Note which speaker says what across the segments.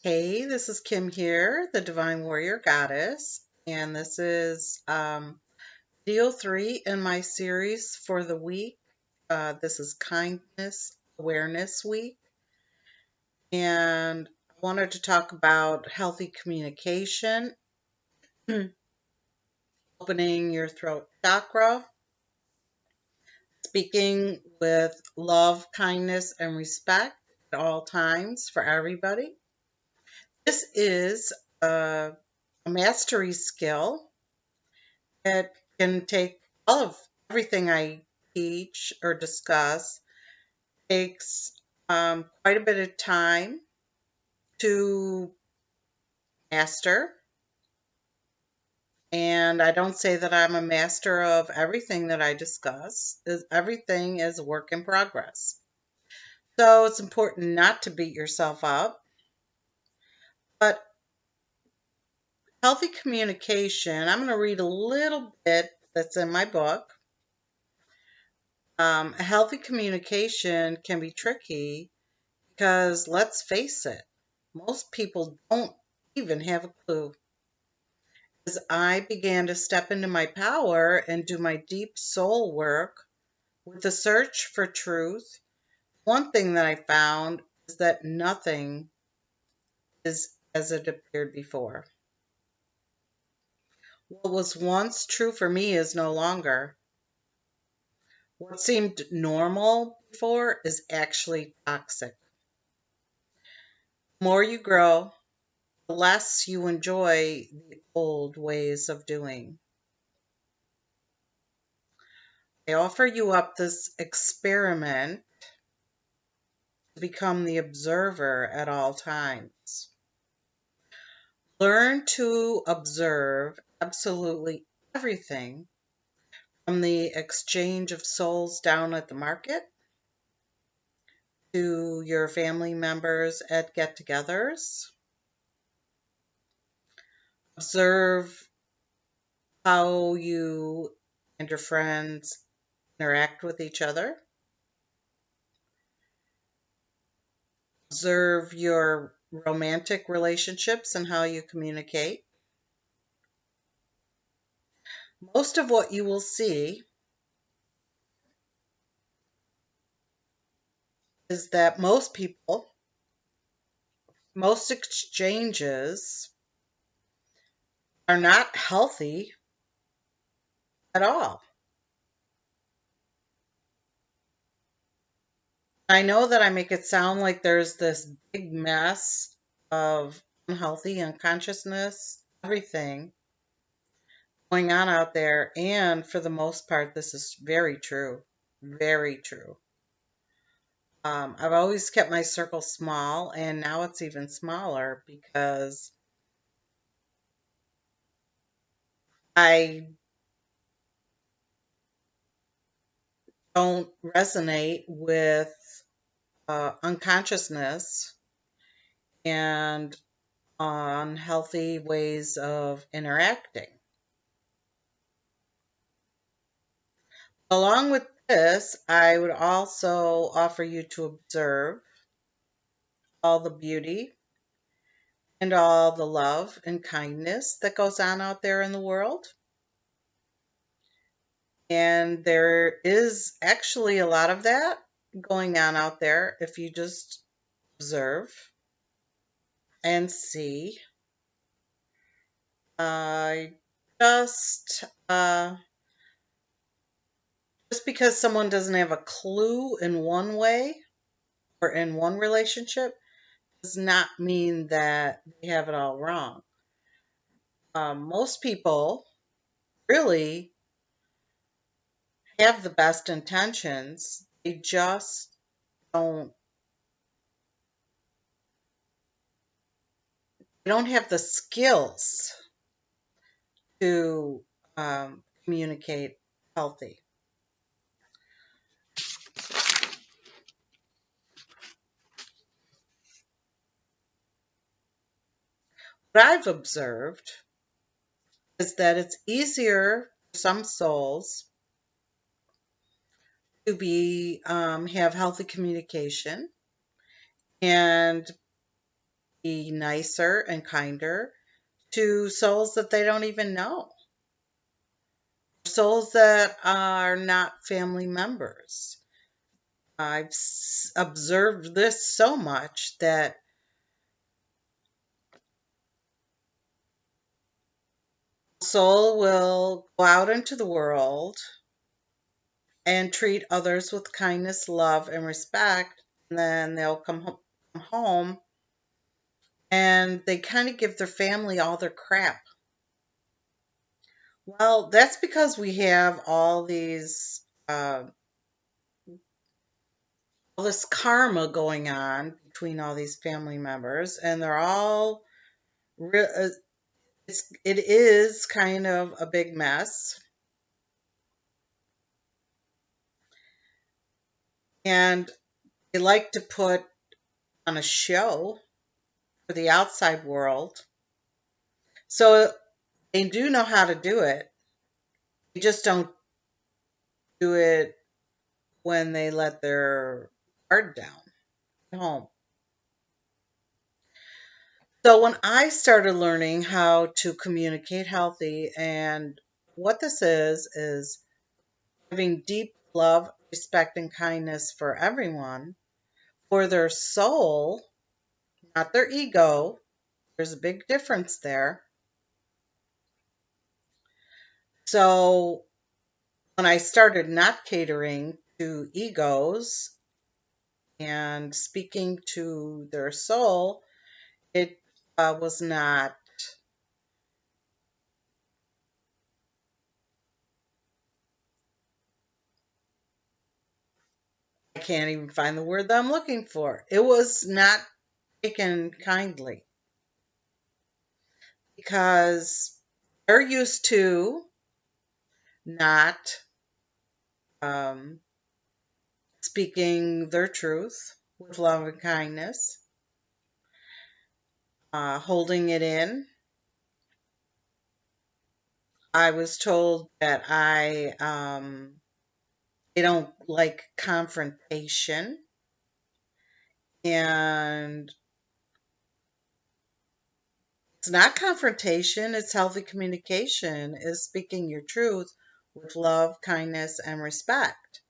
Speaker 1: Hey, this is Kim here, the Divine Warrior Goddess, and this is video 3 in my series for the week. This is Kindness Awareness Week, and I wanted to talk about healthy communication, opening your throat chakra, speaking with love, kindness, and respect at all times for everybody. This is a mastery skill. It can take all of everything I teach or discuss takes quite a bit of time to master. And I don't say that I'm a master of everything that I discuss. Everything is a work in progress. So it's important not to beat yourself up. But healthy communication, I'm going to read a little bit that's in my book. A healthy communication can be tricky because let's face it, most people don't even have a clue. As I began to step into my power and do my deep soul work with the search for truth, one thing that I found is that nothing is as it appeared before. What was once true for me is no longer. What seemed normal before is actually toxic. The more you grow, the less you enjoy the old ways of doing. I offer you up this experiment to become the observer at all times. Learn to observe absolutely everything from the exchange of souls down at the market to your family members at get togethers. Observe how you and your friends interact with each other. Observe your romantic relationships and how you communicate. Most of what you will see is that most exchanges are not healthy at all. I know that I make it sound like there's this big mess of unhealthy unconsciousness, everything going on out there. And for the most part, this is very true. Very true. I've always kept my circle small, and now it's even smaller because I don't resonate with unconsciousness and unhealthy ways of interacting. Along with this, I would also offer you to observe all the beauty and all the love and kindness that goes on out there in the world. And there is actually a lot of that going on out there if you just observe and see. I just just because someone doesn't have a clue in one way or in one relationship does not mean that they have it all wrong. Most people really have the best intentions. They just don't they don't have the skills to communicate healthy. What I've observed is that it's easier for some souls to be have healthy communication and be nicer and kinder to souls that they don't even know, souls that are not family members. I've observed this so much that a soul will go out into the world and treat others with kindness, love, and respect. And then they'll come home and they kind of give their family all their crap. Well, that's because we have all this karma going on between all these family members, and they're all it is kind of a big mess. And they like to put on a show for the outside world. So they do know how to do it. They just don't do it when they let their guard down at home. So when I started learning how to communicate healthy, and what this is having deep love, respect, and kindness for everyone, for their soul, not their ego. There's a big difference there. So when I started not catering to egos and speaking to their soul, it was not, I can't even find the word that I'm looking for. It was not taken kindly because they're used to not um, speaking their truth with love and kindness, holding it in. I was told that I don't like confrontation, and it's not confrontation, it's healthy communication, is speaking your truth with love, kindness, and respect.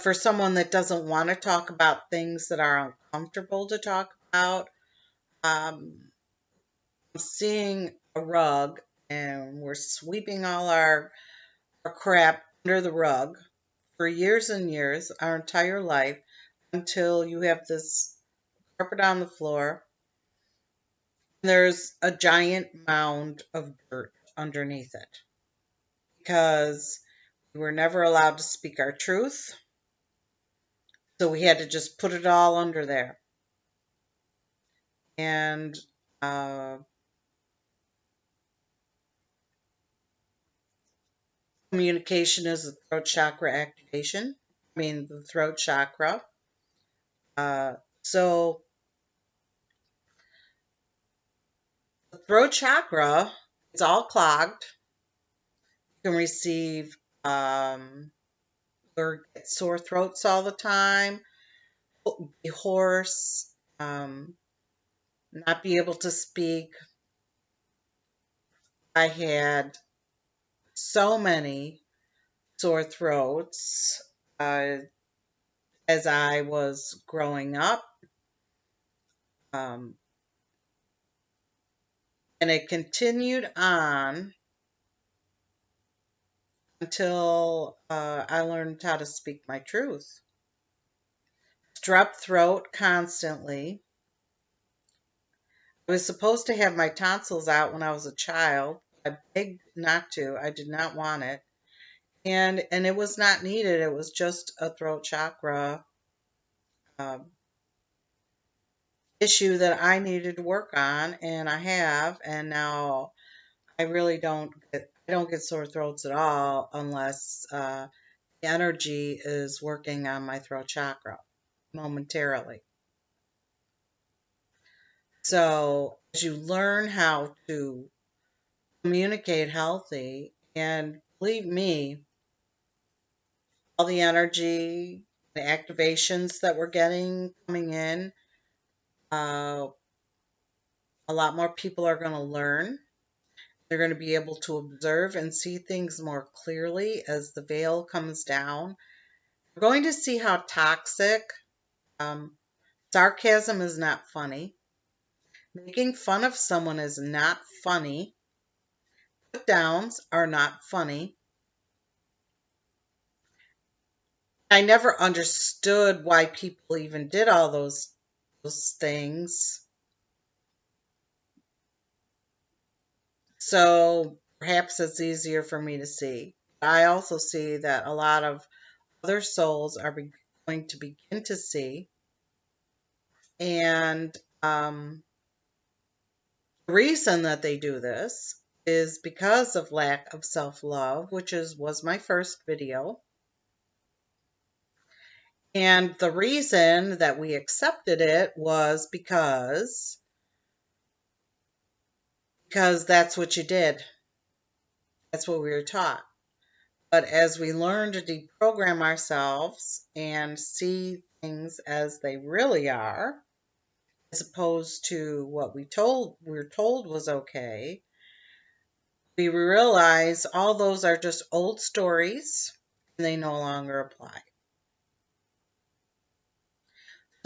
Speaker 1: For someone that doesn't want to talk about things that are uncomfortable to talk about, um, seeing a rug and we're sweeping all our crap under the rug for years and years, our entire life, until you have this carpet on the floor. There's a giant mound of dirt underneath it because we were never allowed to speak our truth. So we had to just put it all under there. And uh, communication is the throat chakra activation. I mean, the throat chakra. Uh, so the throat chakra, it's all clogged. You can receive or get sore throats all the time, be hoarse, not be able to speak. I had so many sore throats as I was growing up. Um, and it continued on until I learned how to speak my truth. Strep throat constantly. I was supposed to have my tonsils out when I was a child. I begged not to. I did not want it. And it was not needed. It was just a throat chakra uh, issue that I needed to work on, and I have. And now I don't get sore throats at all unless the energy is working on my throat chakra momentarily. So as you learn how to communicate healthy, and believe me, all the energy the activations that we're getting coming in. Uh, a lot more people are going to learn. They're going to be able to observe and see things more clearly as the veil comes down. We're going to see how toxic sarcasm is not funny. Making fun of someone is not funny. Put downs are not funny. I never understood why people even did all those things. So perhaps it's easier for me to see. I also see that a lot of other souls are going to begin to see. And the reason that they do this is because of lack of self-love, which was my first video. And the reason that we accepted it was because that's what you did. That's what we were taught. But as we learn to deprogram ourselves and see things as they really are, as opposed to what we're told was okay, we realize all those are just old stories and they no longer apply.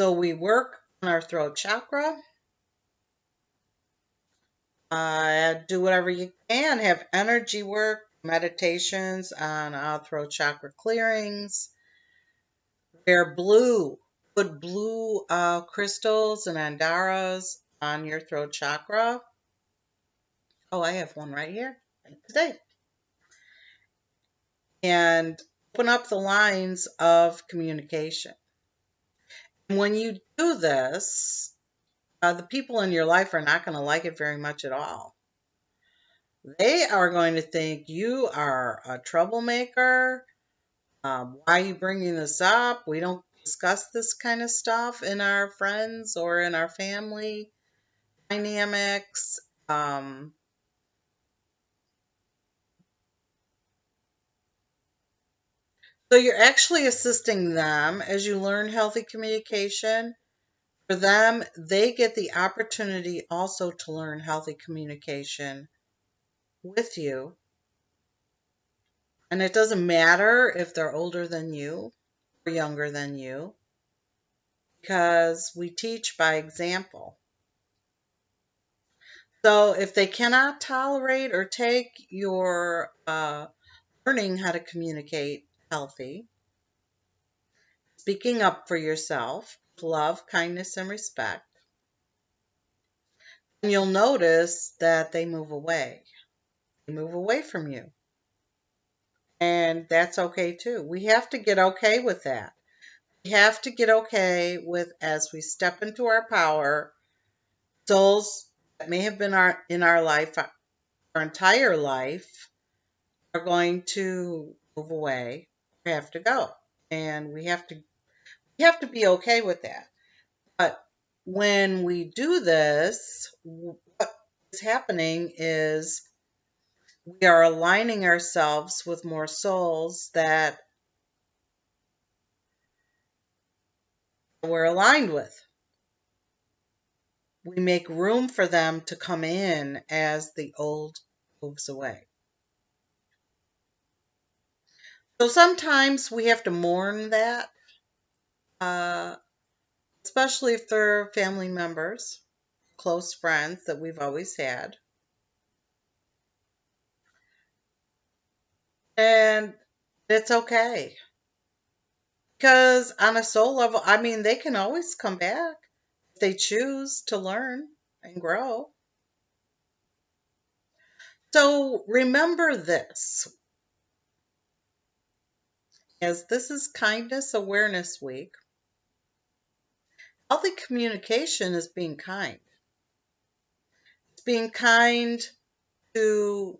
Speaker 1: So we work on our throat chakra. Do whatever you can. Have energy work, meditations on throat chakra clearings. Wear blue. Put blue crystals and andaras on your throat chakra. Oh, I have one right here today. And open up the lines of communication. And when you do this, the people in your life are not going to like it very much at all. They are going to think you are a troublemaker. Why are you bringing this up? We don't discuss this kind of stuff in our friends or in our family dynamics. So you're actually assisting them as you learn healthy communication. For them, they get the opportunity also to learn healthy communication with you. And it doesn't matter if they're older than you or younger than you, because we teach by example. So if they cannot tolerate or take your learning how to communicate healthy, speaking up for yourself, love, kindness, and respect, and you'll notice that they move away. They move away from you. And that's okay too. We have to get okay with that. We have to get okay with, as we step into our power, souls that may have been in our life, our entire life, are going to move away or have to go. And we have to be okay with that. But when we do this, what is happening is we are aligning ourselves with more souls that we're aligned with. We make room for them to come in as the old moves away. So sometimes we have to mourn that, uh, especially if they're family members, close friends that we've always had. And it's okay. Because on a soul level, I mean, they can always come back if they choose to learn and grow. So remember this, as this is Kindness Awareness Week, healthy communication is being kind. It's being kind to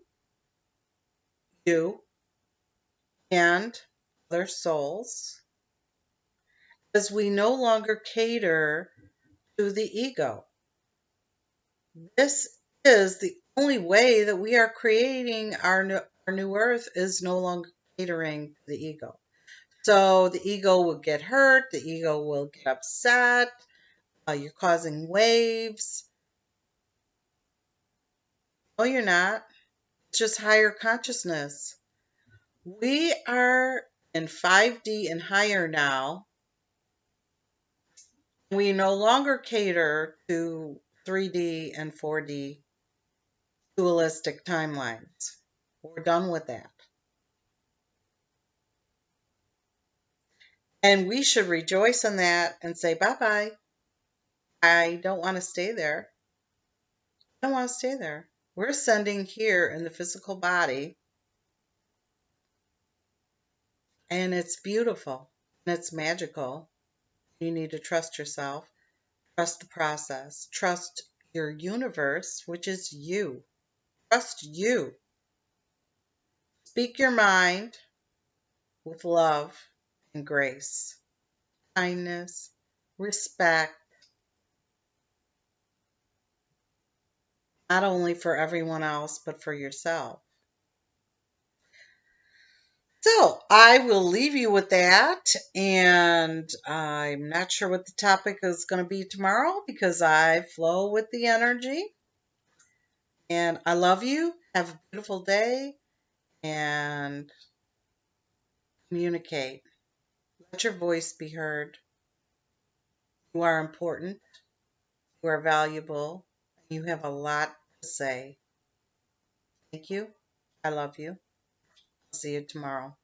Speaker 1: you and other souls, as we no longer cater to the ego. This is the only way that we are creating our new earth, is no longer catering to the ego. So the ego will get hurt, the ego will get upset, you're causing waves. No, you're not. It's just higher consciousness. We are in 5D and higher now. We no longer cater to 3D and 4D dualistic timelines. We're done with that. And we should rejoice in that and say, bye bye. I don't want to stay there. I don't want to stay there. We're ascending here in the physical body, and it's beautiful and it's magical. You need to trust yourself, trust the process, trust your universe, which is you. Trust you. Speak your mind with love and grace, kindness, respect, not only for everyone else, but for yourself. So I will leave you with that. And I'm not sure what the topic is going to be tomorrow because I flow with the energy. And I love you. Have a beautiful day and communicate. Let your voice be heard. You are important. You are valuable. You have a lot to say. Thank you. I love you. I'll see you tomorrow.